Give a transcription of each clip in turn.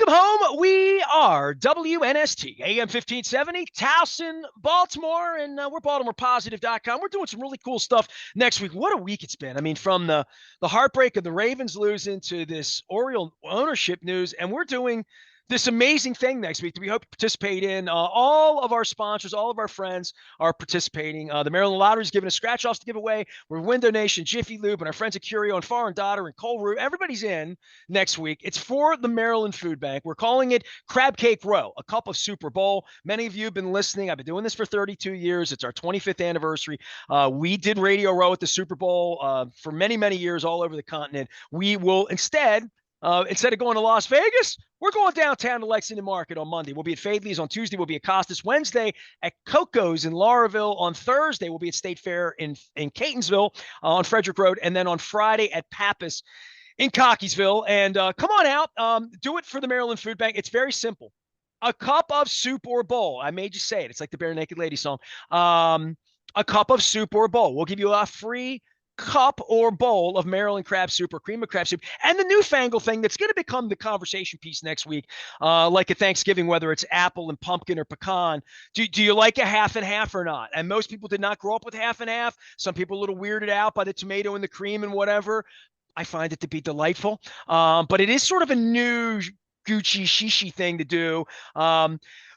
Welcome home. We are WNST, AM 1570, Towson, Baltimore, and we're BaltimorePositive.com. We're doing some really cool stuff next week. What a week it's been. I mean, from the heartbreak of the Ravens losing to this Oriole ownership news, and we're doing this amazing thing next week that we hope to participate in. All of our sponsors, all of our friends are participating. The Maryland Lottery is giving us scratch-offs to give away. We're Window Nation, Jiffy Lube, and our friends at Curio and Far and Daughter and Colruyt. Everybody's in next week. It's for the Maryland Food Bank. We're calling it Crab Cake Row, a cup of Super Bowl. Many of you have been listening. I've been doing this for 32 years. It's our 25th anniversary. We did Radio Row at the Super Bowl for many, many years all over the continent. We will instead of going to Las Vegas, we're going downtown to Lexington Market on Monday. We'll be at Fadley's on Tuesday. We'll be at Costas Wednesday, at Coco's in Lauraville on Thursday. We'll be at State Fair in Catonsville on Frederick Road. And then on Friday at Pappas in Cockeysville. And come on out. Do it for the Maryland Food Bank. It's very simple. A cup of soup or bowl. I made you say it. It's like the Bare Naked Lady song. A cup of soup or bowl. We'll give you a free cup or bowl of Maryland crab soup or cream of crab soup. And the newfangled thing that's going to become the conversation piece next week, like at Thanksgiving, whether it's apple and pumpkin or pecan. Do you like a half and half or not? And most people did not grow up with half and half. Some people a little weirded out by the tomato and the cream and whatever. I find it to be delightful. But it is sort of a new Gucci shishi thing to do.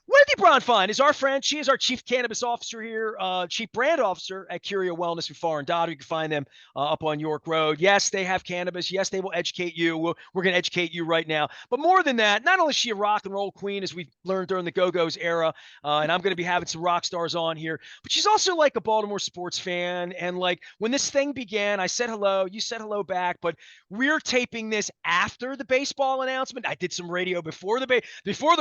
Wendy Bronfein is our friend. She is our chief cannabis officer here, chief brand officer at Curio Wellness and Far and Daughter. You can find them up on York Road. Yes, they have cannabis. Yes, they will educate you. We're going to educate you right now. But more than that, not only is she a rock and roll queen, as we've learned during the Go-Go's era, and I'm going to be having some rock stars on here, but she's also like a Baltimore sports fan. And like when this thing began, I said hello. You said hello back. But we're taping this after the baseball announcement. I did some radio before the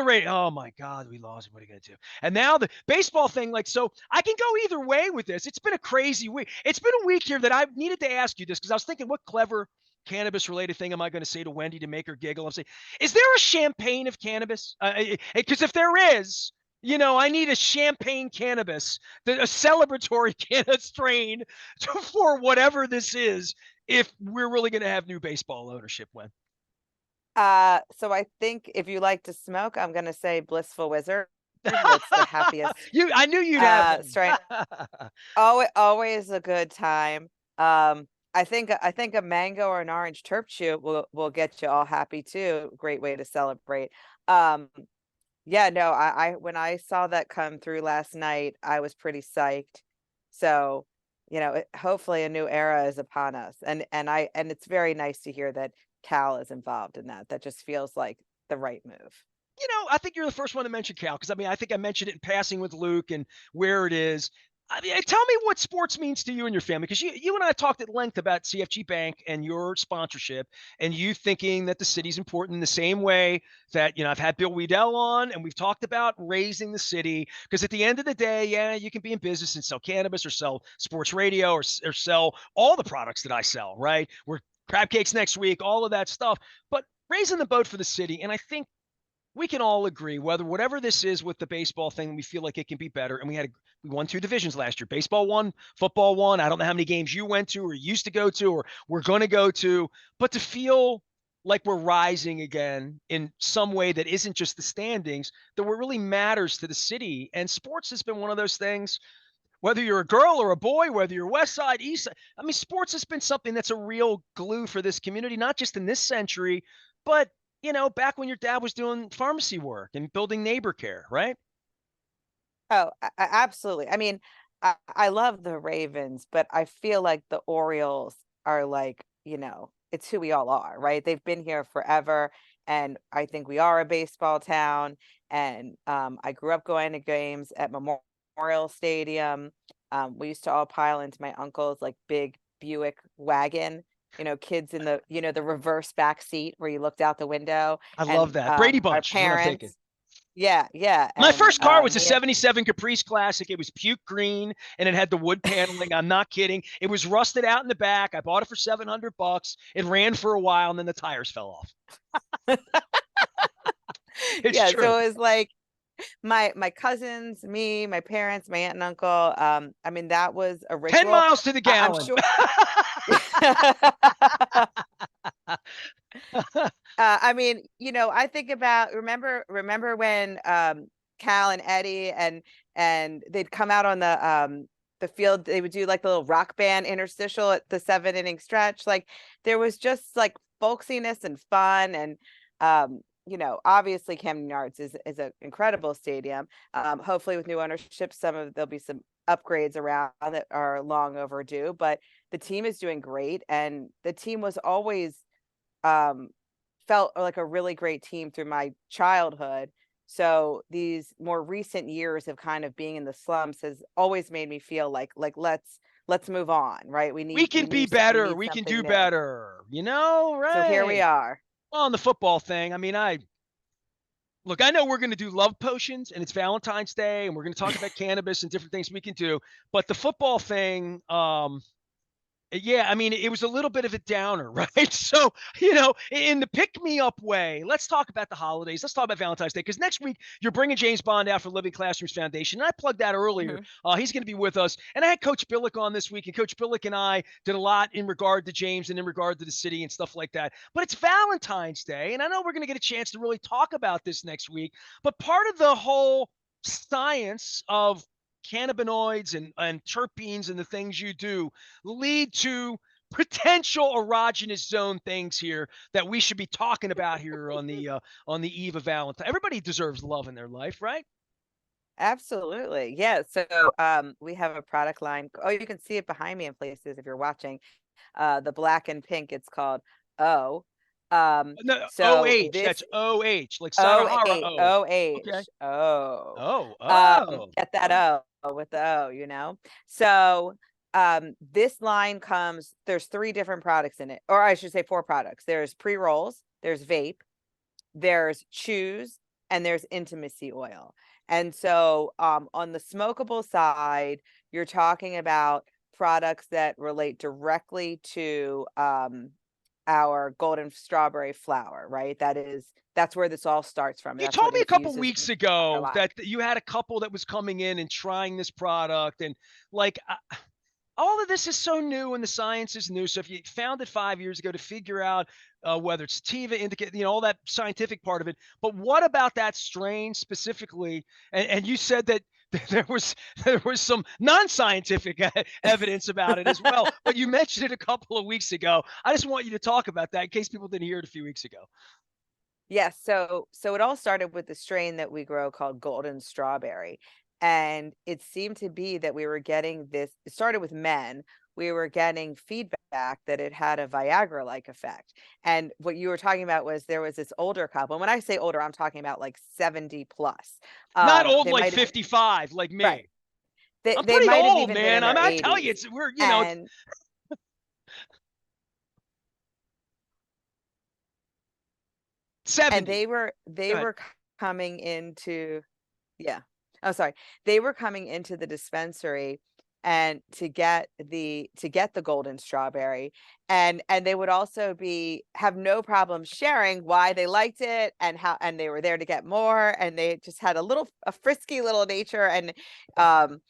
radio. Oh, my God, we lost. What are you going to do? And now the baseball thing, so I can go either way with this. It's been a crazy week. It's been a week here that I needed to ask you this because I was thinking, what clever cannabis-related thing am I going to say to Wendy to make her giggle? I'm saying, is there a champagne of cannabis? Because if there is, I need a champagne cannabis, a celebratory cannabis strain for whatever this is, if we're really going to have new baseball ownership, Wen. So I think if you like to smoke, I'm going to say Blissful Wizard. It's the happiest. I knew you'd have strain. Always a good time. I think a mango or an orange terp chew will get you all happy too. Great way to celebrate. Yeah, no, I when I saw that come through last night, I was pretty psyched. So, hopefully a new era is upon us. And it's very nice to hear that Cal is involved in that. That just feels like the right move. I think you're the first one to mention Cal, because I think I mentioned it in passing with Luke and where it is. Tell me what sports means to you and your family, because you and I talked at length about CFG Bank and your sponsorship, and you thinking that the city's important in the same way that, I've had Bill Weedell on, and we've talked about raising the city, because at the end of the day, yeah, you can be in business and sell cannabis or sell sports radio or sell all the products that I sell, right? We're crab cakes next week, all of that stuff, but raising the boat for the city. And I think we can all agree, whatever this is with the baseball thing, we feel like it can be better. And we won 2 divisions last year. Baseball won, football won. I don't know how many games you went to or used to go to or we're going to go to, but to feel like we're rising again in some way that isn't just the standings, that what really matters to the city. And sports has been one of those things. Whether you're a girl or a boy, whether you're West Side, East Side, sports has been something that's a real glue for this community, not just in this century, but, back when your dad was doing pharmacy work and building neighbor care, right? Oh, absolutely. I love the Ravens, but I feel like the Orioles are like, it's who we all are, right? They've been here forever. And I think we are a baseball town. And I grew up going to games at Memorial Stadium. We used to all pile into my uncle's like big Buick wagon, kids in the, the reverse back seat where you looked out the window. I love that. Brady Bunch. Our parents. Yeah. My first car was a 77 Caprice Classic. It was puke green and it had the wood paneling. I'm not kidding. It was rusted out in the back. I bought it for $700. It ran for a while and then the tires fell off. It's true. So it was like my cousins, me, my parents, my aunt and uncle. That was a ritual. 10 miles to the gallon. I'm sure. I mean, I think about remember when Cal and Eddie and they'd come out on the field, they would do like the little rock band interstitial at the 7 inning stretch. Like there was just like folksiness and fun and obviously Camden Yards is an incredible stadium. Hopefully with new ownership, there'll be some upgrades around that are long overdue, but the team is doing great and the team was always um felt like a really great team through my childhood. So these more recent years of kind of being in the slumps has always made me feel like let's move on, right? We can be We better. need We can something do new. better. So here we Right? are. Well, on the football thing, I mean, look, I know we're going to do love potions and it's Valentine's Day and we're going to talk about cannabis and different things we can do, but the football thing, yeah, I mean, it was a little bit of a downer, right? So, in the pick me up way, let's talk about the holidays. Let's talk about Valentine's Day because next week you're bringing James Bond out for Living Classrooms Foundation. And I plugged that earlier. Mhm. He's going to be with us. And I had Coach Billick on this week, and Coach Billick and I did a lot in regard to James and in regard to the city and stuff like that. But it's Valentine's Day, and I know we're going to get a chance to really talk about this next week. But part of the whole science of cannabinoids and terpenes and the things you do lead to potential erogenous zone things here that we should be talking about here on the eve of Valentine. Everybody deserves love in their life, right? Absolutely. Yeah. So we have a product line. Oh, you can see it behind me in places if you're watching. The black and pink, it's called O. No, So OH. this That's OH, like O Sagahara A O. O Okay. H O. Oh, oh. Get that All right. O with the O. So this line there's 3 different products in it, or I should say 4 products. There's pre-rolls, there's vape, there's chews, and there's intimacy oil. And so on the smokable side, you're talking about products that relate directly to our golden strawberry flower, right? That's where this all starts from. You That's told what me a couple infuses weeks our ago line. that you had a couple that was coming in and trying this product, and like all of this is so new and the science is new. So if you found it 5 years ago to figure out whether it's sativa, indicate, all that scientific part of it. But what about that strain specifically? And you said that there was some non-scientific evidence about it as well. But you mentioned it a couple of weeks ago. I just want you to talk about that in case people didn't hear it a few weeks ago. Yes, so it all started with the strain that we grow called golden strawberry. And it seemed to be that we were getting this, it started with men. We were getting feedback that it had a Viagra-like effect. And what you were talking about was there was this older couple. And when I say older, I'm talking about like 70 plus. Not old They like might have, 55 like right. me. They I'm they pretty might have old, even been in man. their I tell you, 80s. it's And 70. they Go ahead. were coming into yeah. Oh, sorry. They were coming into the dispensary and to get the golden strawberry and they would also be have no problem sharing why they liked it and how and they were there to get more and they just had a frisky little nature and um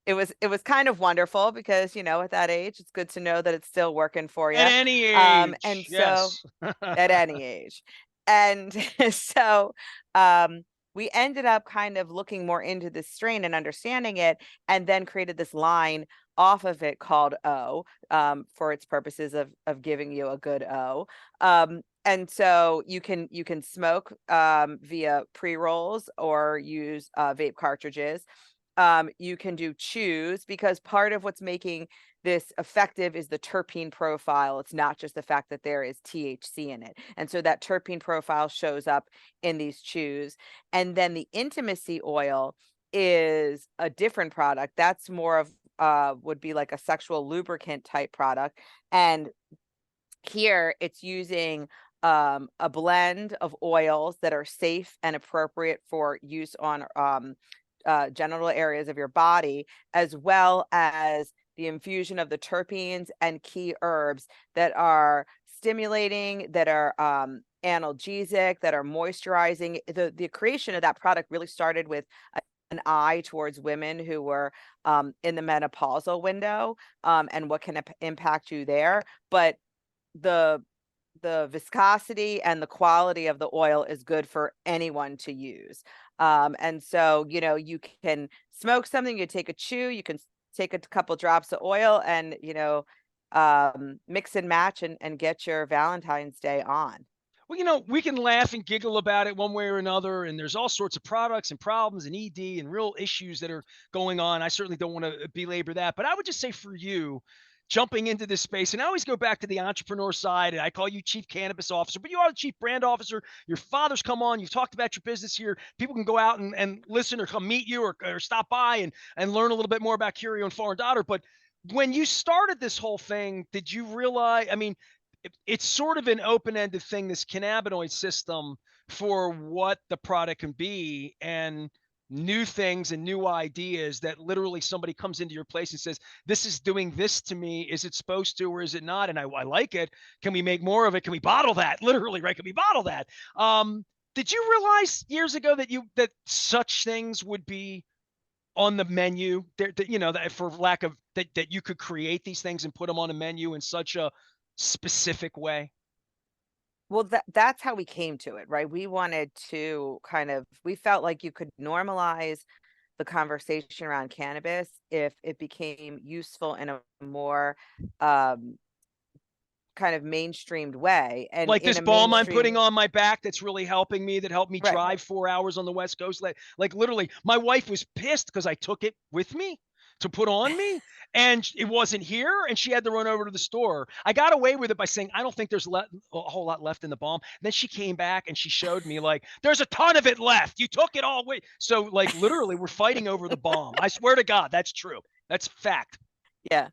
it was kind of wonderful because at that age it's good to know that it's still working for At you. any And age, so yes. at any age. And so we ended up kind of looking more into this strain and understanding it, and then created this line off of it called O for its purposes of giving you a good O. And so you can smoke via pre-rolls or use vape cartridges. You can do chews because part of what's making this effective is the terpene profile. It's not just the fact that there is THC in it. And so that terpene profile shows up in these chews. And then the intimacy oil is a different product. That's more of would be like a sexual lubricant type product. And here it's using a blend of oils that are safe and appropriate for use on genital areas of your body, as well as the infusion of the terpenes and key herbs that are stimulating, that are analgesic, that are moisturizing. The creation of that product really started with an eye towards women who were in the menopausal window and what can impact you there. But the the viscosity and the quality of the oil is good for anyone to use. And so, you know, you can smoke something, you take a chew, you can take a couple drops of oil and, you know, mix and match and get your Valentine's Day on. Well, you know, we can laugh and giggle about it one way or another, and there's all sorts of products and problems and ED and real issues that are going on. I certainly don't want to belabor that, but I would just say for you, jumping into this space, and I always go back to the entrepreneur side, and I call you chief cannabis officer, but you are the chief brand officer. Your father's come on. You've talked about your business here. People can go out and listen or come meet you or stop by and learn a little bit more about Curio and Foreign Daughter. But when you started this whole thing, did you realize? I mean, it's sort of an open-ended thing, this cannabinoid system for what the product can be, and new things and new ideas that literally somebody comes into your place and says, this is doing this to me. Is it supposed to, or is it not? And I like it. Can we make more of it? Can we bottle that? Literally, right? Can we bottle that? Did you realize years ago that such things would be on the menu there, that, you know, that for lack of that you could create these things and put them on a menu in such a specific way? Well, that's how we came to it, right? We wanted to we felt like you could normalize the conversation around cannabis if it became useful in a more um, kind of mainstreamed way. And Like in this a balm I'm putting mainstream, on my back that's really helping me, that helped me right? drive 4 hours on the West Coast. Like literally, my wife was pissed because I took it with me to put on me, and it wasn't here, and she had to run over to the store. I got away with it by saying, "I don't think there's a whole lot left in the balm." Then she came back and she showed me, like, "There's a ton of it left. You took it all away." So, like, literally, we're fighting over the balm. I swear to God, that's true. That's fact. Yeah.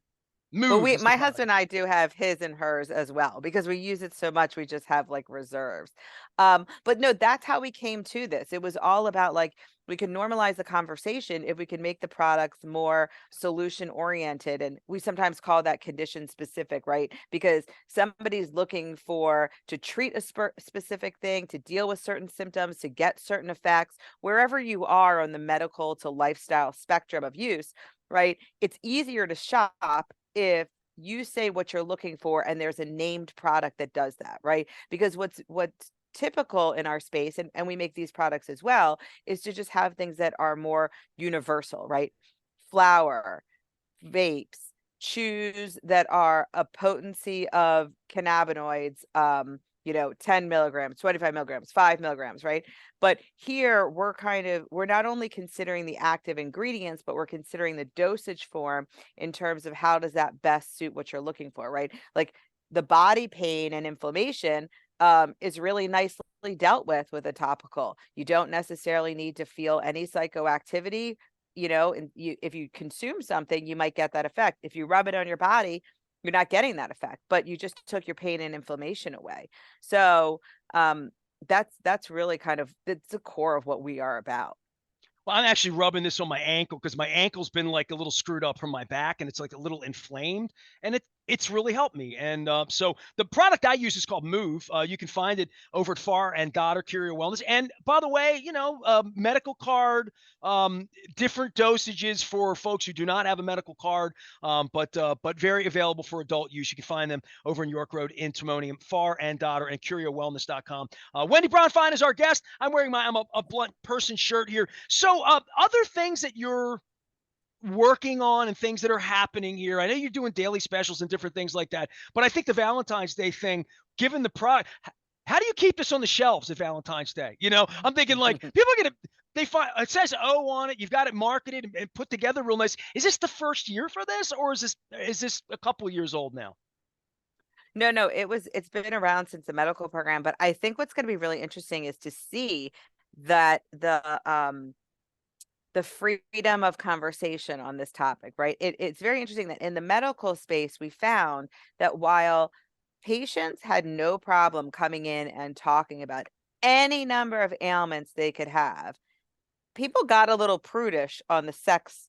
Well, Move is the my product. husband and I do have his and hers as well because we use it so much, we just have like reserves. But no, that's how we came to this. It was all about like we can normalize the conversation if we can make the products more solution oriented. And we sometimes call that condition specific, right? Because somebody's looking for to treat a specific thing, to deal with certain symptoms, to get certain effects, wherever you are on the medical to lifestyle spectrum of use, right? It's easier to shop if you say what you're looking for and there's a named product that does that, right? Because what's typical in our space, and we make these products as well, is to just have things that are more universal, right? Flower, vapes, chews that are a potency of cannabinoids, you know, 10 milligrams, 25 milligrams, 5 milligrams, right? But here we're not only considering the active ingredients, but we're considering the dosage form in terms of how does that best suit what you're looking for, right? Like the body pain and inflammation is really nicely dealt with a topical. You don't necessarily need to feel any psychoactivity, you know, and if you consume something, you might get that effect. If you rub it on your body, you're not getting that effect, but you just took your pain and inflammation away. So that's really kind of it's the core of what we are about. Well, I'm actually rubbing this on my ankle because my ankle's been like a little screwed up from my back, and it's like a little inflamed, and it's really helped me. And so the product I use is called Move. You can find it over at Far and Goddard Curio Wellness. And by the way, you know, medical card, um, different dosages for folks who do not have a medical card, but very available for adult use. You can find them over in York Road in Timonium, Far and Goddard, and CurioWellness.com. Wendy Bronfein is our guest. I'm wearing I'm a blunt person shirt here. So other things that you're working on and things that are happening here. I know you're doing daily specials and different things like that, but I think the Valentine's Day thing, given the product, how do you keep this on the shelves at Valentine's Day? You know, I'm thinking like people are gonna they find it says O on it. You've got it marketed and put together real nice. Is this the first year for this, or is this a couple years old now? No, no, it's been around since the medical program, but I think what's going to be really interesting is to see that the freedom of conversation on this topic, right? It's very interesting that in the medical space, we found that while patients had no problem coming in and talking about any number of ailments they could have, people got a little prudish on the sex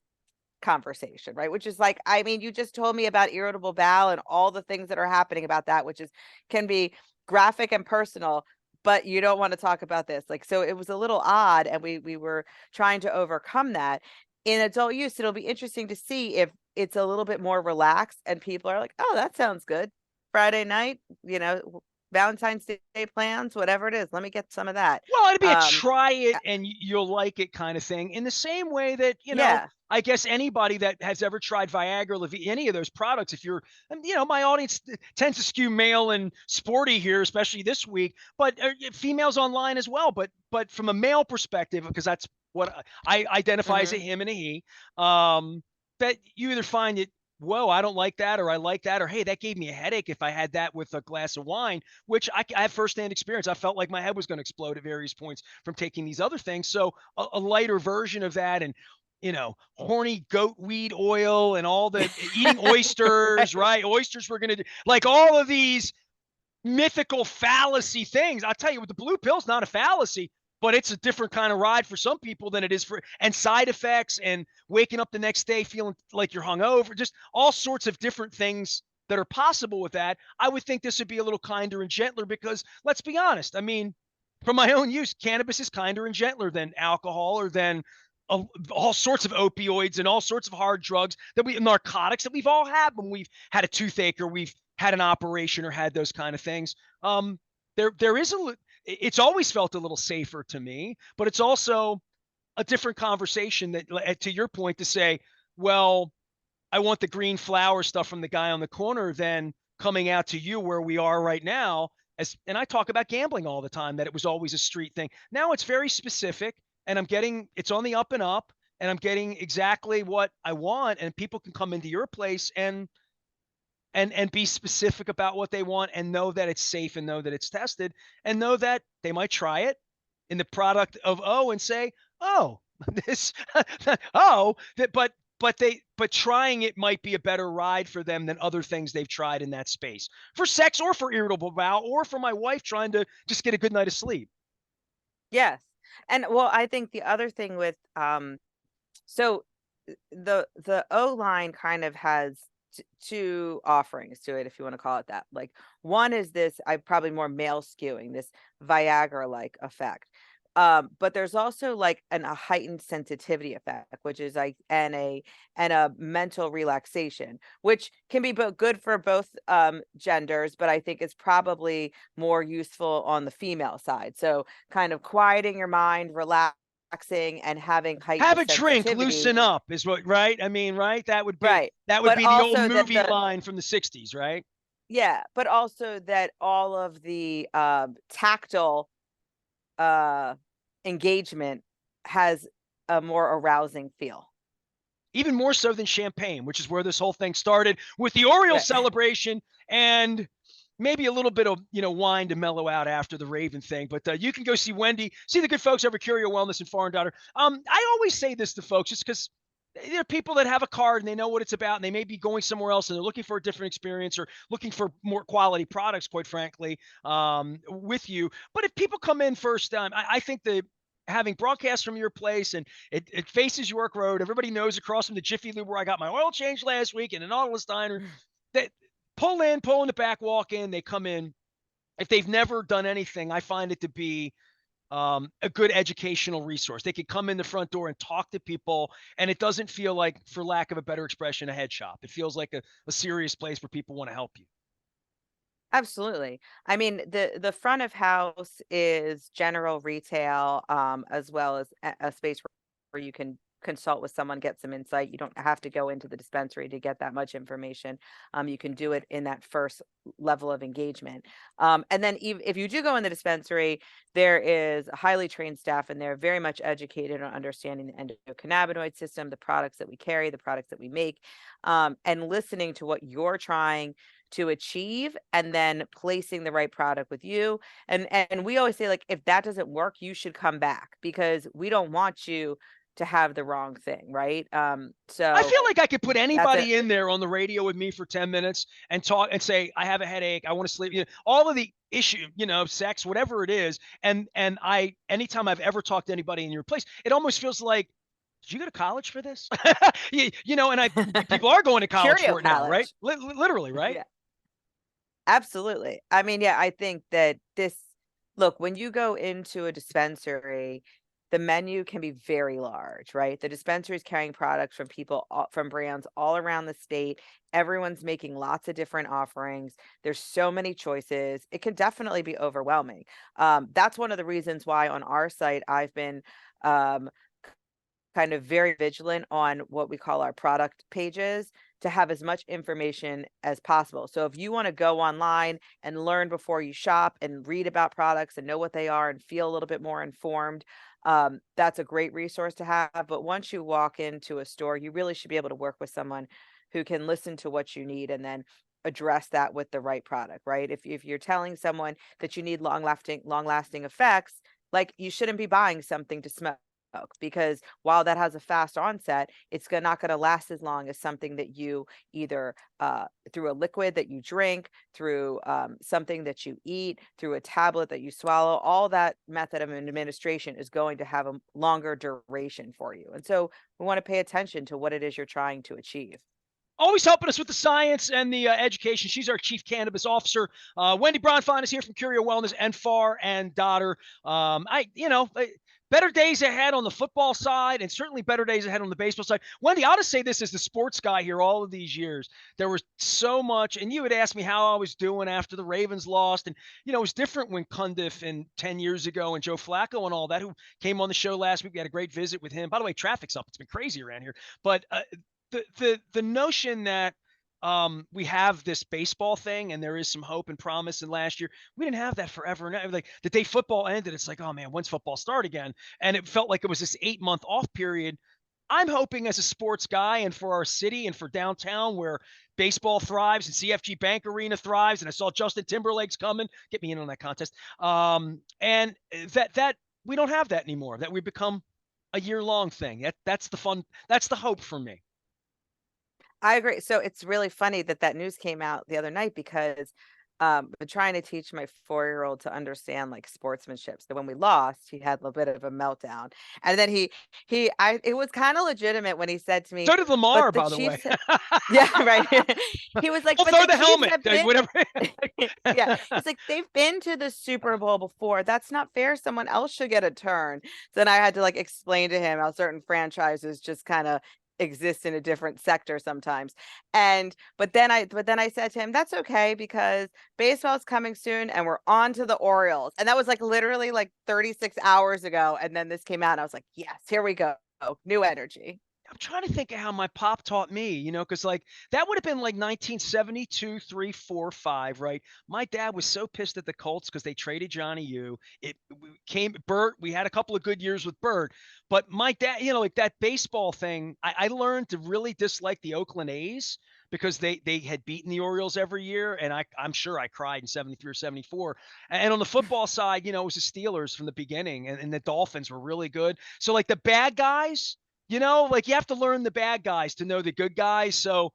conversation, right? Which is like, I mean, you just told me about irritable bowel and all the things that are happening about that, which is can be graphic and personal, but you don't want to talk about this. Like, so it was a little odd, and we were trying to overcome that. In adult use, it'll be interesting to see if it's a little bit more relaxed and people are like, oh, that sounds good. Friday night, you know, Valentine's Day plans, whatever it is, let me get some of that. Well, it'd be a Um, try it uh, and you'll like it kind of thing. In the same way that, yeah. I guess anybody that has ever tried Viagra, any of those products, if you're, and my audience tends to skew male and sporty here, especially this week, but females online as well. But from a male perspective, because that's what I identify as a Mhm. him and a he, um, that you either find it, whoa, I don't like that, or I like that, or hey, that gave me a headache if I had that with a glass of wine, which I have firsthand experience. I felt like my head was going to explode at various points from taking these other things. So a lighter version of that, and horny goat weed oil and all the eating oysters, Right. right? Oysters were going to do like all of these mythical fallacy things. I'll tell you, with the blue pill's not a fallacy, but it's a different kind of ride for some people than it is for, and side effects and waking up the next day feeling like you're hungover, just all sorts of different things that are possible with that. I would think this would be a little kinder and gentler because let's be honest. I mean, from my own use, cannabis is kinder and gentler than alcohol or than all sorts of opioids and all sorts of hard drugs narcotics that we've all had when we've had a toothache or we've had an operation or had those kind of things. There is it's always felt a little safer to me, but it's also a different conversation that, to your point, to say, well, I want the green flower stuff from the guy on the corner than coming out to you where we are right now. And I talk about gambling all the time, that it was always a street thing. Now it's very specific, and it's on the up and up, and I'm getting exactly what I want, and people can come into your place and be specific about what they want and know that it's safe and know that it's tested and know that they might try it in the product of and say, oh, this oh that but trying it might be a better ride for them than other things they've tried in that space, for sex or for irritable bowel or for my wife trying to just get a good night of sleep. Yes. And well, I think the other thing with so the O line kind of has two offerings to it, if you want to call it that. Like one is this, I probably more male skewing, this Viagra like effect. But there's also like a heightened sensitivity effect, which is like and a mental relaxation, which can be both good for both genders, but I think it's probably more useful on the female side. So kind of quieting your mind, relaxing, and having Have heightened a drink, sensitivity. loosen up is what, right? I mean, right? That would be Right. that would But be the old also that movie line from the 60s, right? yeah, but also that all of the tactile uh engagement has a more arousing feel. Even more so than champagne, which is where this whole thing started with the Orioles Right. celebration and maybe a little bit of wine to mellow out after the Raven thing. But you can go see Wendy, see the good folks over at Curio Wellness and Foreign Daughter. I always say this to folks just because there are people that have a card and they know what it's about and they may be going somewhere else and they're looking for a different experience or looking for more quality products, quite frankly, with you. But if people come in first time, I think the having broadcast from your place and it faces York Road. Everybody knows across from the Jiffy Lube where I got my oil change last week and an Nautilus Diner. They pull in the back, walk in, they come in. If they've never done anything, I find it to be a good educational resource. They could come in the front door and talk to people, and it doesn't feel like, for lack of a better expression, a head shop. It feels like a serious place where people want to help you. Absolutely. I mean, the front of house is general retail, as well as a space where you can consult with someone, get some insight. You don't have to go into the dispensary to get that much information. You can do it in that first level of engagement. And then if you do go in the dispensary, there is a highly trained staff, and they're very much educated on understanding the endocannabinoid system, the products that we carry, the products that we make, and listening to what you're trying to achieve, and then placing the right product with you. And we always say, like, if that doesn't work, you should come back, because we don't want you to have the wrong thing, right? I So feel like I could put that's it. anybody in there on the radio with me for 10 minutes and talk and say, I have a headache, I want to sleep, all of the issue, sex, whatever it is. And anytime I've ever talked to anybody in your place, it almost feels like, did you go to college for this? And people are going to college Curio for it now, right? college. Literally, right? Yeah, absolutely. I mean, yeah, I think that this look, when you go into a dispensary, the menu can be very large, right? The dispensary is carrying products from from brands all around the state. Everyone's making lots of different offerings. There's so many choices. It can definitely be overwhelming. That's one of the reasons why on our site I've been um, kind of very vigilant on what we call our product pages to have as much information as possible. So if you want to go online and learn before you shop and read about products and know what they are and feel a little bit more informed, that's a great resource to have. But once you walk into a store, you really should be able to work with someone who can listen to what you need and then address that with the right product, right? If you're telling someone that you need long lasting effects, like you shouldn't be buying something to smoke because while that has a fast onset, it's not going to last as long as something that you either through a liquid that you drink, through something that you eat, through a tablet that you swallow. All that method of administration is going to have a longer duration for you. And so we want to pay attention to what it is you're trying to achieve. Always helping us with the science and the education. She's our chief cannabis officer. Wendy Bronfein is here from Curio Wellness and Far and Daughter. Better days ahead on the football side, and certainly better days ahead on the baseball side. Wendy, I'll just say this as the sports guy here all of these years. There was so much, and you had asked me how I was doing after the Ravens lost. And, it was different when Cundiff and 10 years ago and Joe Flacco and all that, who came on the show last week. We had a great visit with him. By the way, traffic's up. It's been crazy around here. But the notion that we have this baseball thing and there is some hope and promise. And last year we didn't have that forever. And like the day football ended, it's like, oh man, when's football start again? And it felt like it was this 8-month off period. I'm hoping as a sports guy and for our city and for downtown where baseball thrives and CFG Bank Arena thrives. And I saw Justin Timberlake's coming, get me in on that contest. And that we don't have that anymore, that we become a year-long thing. That's the fun. That's the hope for me. I agree. So it's really funny that that news came out the other night because been trying to teach my 4-year-old to understand like sportsmanship. So when we lost, he had a little bit of a meltdown. And then it was kind of legitimate when he said to me, So did but Lamar, the by the way. Chiefs, yeah, right. He was like, We'll but throw the the Chiefs helmet, have been, whatever. yeah. He's like, they've been to the Super Bowl before. That's not fair. Someone else should get a turn. So then I had to like explain to him how certain franchises just kind of exist in a different sector sometimes. But then I said to him, that's okay because baseball's coming soon and we're on to the Orioles. And that was like literally like 36 hours ago. And then this came out and I was like, yes, here we go. New energy. I'm trying to think of how my pop taught me, because like that would have been like 1972, 3, 4, 5, right? My dad was so pissed at the Colts because they traded Johnny U. It came Bert. We had a couple of good years with Bert, but my dad, like that baseball thing, I learned to really dislike the Oakland A's because they had beaten the Orioles every year, and I'm sure I cried in 73 or 74. And on the football side, it was the Steelers from the beginning, and the Dolphins were really good. So like the bad guys. Like you have to learn the bad guys to know the good guys. So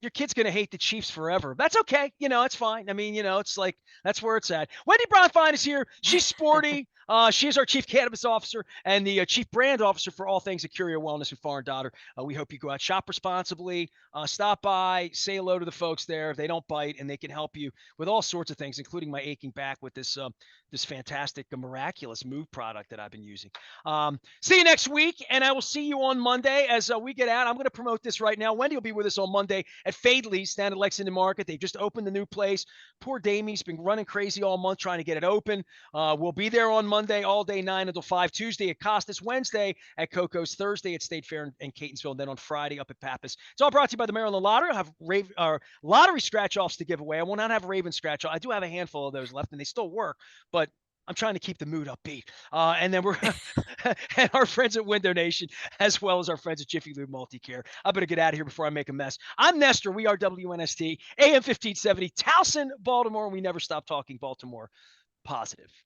your kid's going to hate the Chiefs forever. That's okay. It's fine. I mean, it's like that's where it's at. Wendy Bronfein is here. She's sporty. She is our chief cannabis officer and the chief brand officer for all things at Curio Wellness and Far and Daughter. We hope you go out, shop responsibly, stop by, say hello to the folks there. They don't bite, and they can help you with all sorts of things, including my aching back with this fantastic, miraculous Move product that I've been using. See you next week, and I will see you on Monday as we get out. I'm going to promote this right now. Wendy will be with us on Monday at Fadley's down at Lexington Market. They've just opened the new place. Poor Damie's been running crazy all month trying to get it open. We'll be there on Monday all day 9 until 5. Tuesday at Costas. Wednesday at Coco's. Thursday at State Fair in Catonsville. And then on Friday up at Pappas. It's all brought to you by the Maryland Lottery. I'll have lottery scratch-offs to give away. I will not have Raven scratch-off. I do have a handful of those left, and they still work. But I'm trying to keep the mood upbeat. And then we're and our friends at Window Nation, as well as our friends at Jiffy Lube Multicare. I better get out of here before I make a mess. I'm Nestor. We are WNST, AM 1570, Towson, Baltimore. And we never stop talking Baltimore positive.